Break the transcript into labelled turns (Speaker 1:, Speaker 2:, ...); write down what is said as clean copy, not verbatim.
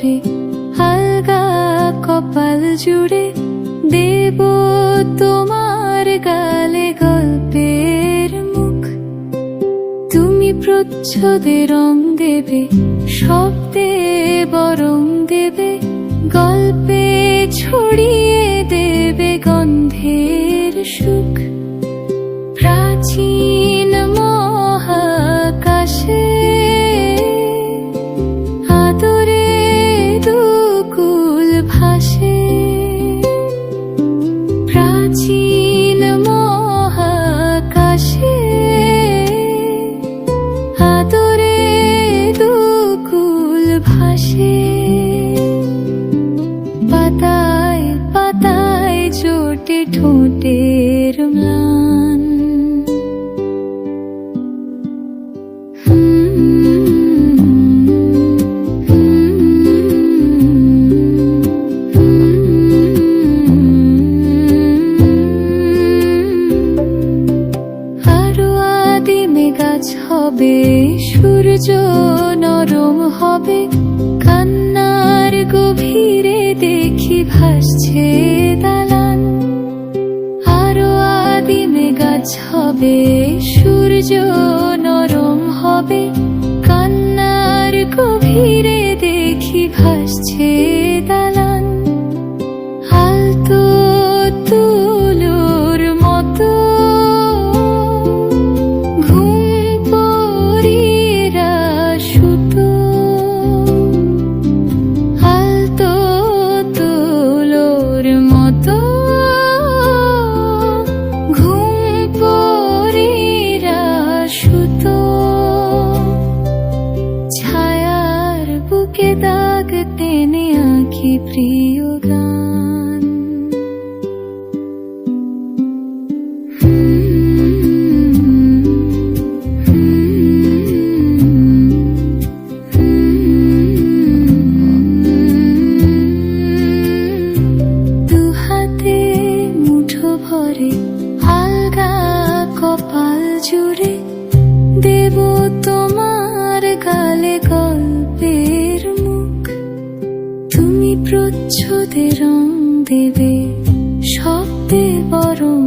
Speaker 1: ভরে আলগা কপাল জুড়ে দেব তোমার গালে গল্পের মুখ। তুমি প্রচ্ছদে রং দেবে, শব্দে বরং দেবে, গল্পে ছড়িয়ে দেবে গন্ধের সুখ। প্রাচীন মহাকাশে আদরে দুকুল ভাসে। প্রাচীন মহাকাশে আদরে দুকুল ভাসে। পাতায় পাতায় জোটে ঠোঁটের ম্লান। আরো আদিমে গাছ হবে, সূর্য নরম হবে, কান্নার গভীরে দেখি ভাসছে দালান। আরো আদিমে গাছ হবে, সূর্য নরম হবে, কান্নার গভীরে দেখি ভাসছে দালান। আলতো তুলোর মতো ঘুম পরীরা সুতো। আলতো তুলোর মতো ঘুম পরীরা সুতো। ছায়ার বুকে দাগ টেনে আঁকি প্রিয় গান। দুহাতে মুঠো ভরে আলগা কপাল জুড়ে দেব তোমার গালে গল্পের মুখ। তুমি প্রচ্ছদে রং দেবে, শব্দে বরং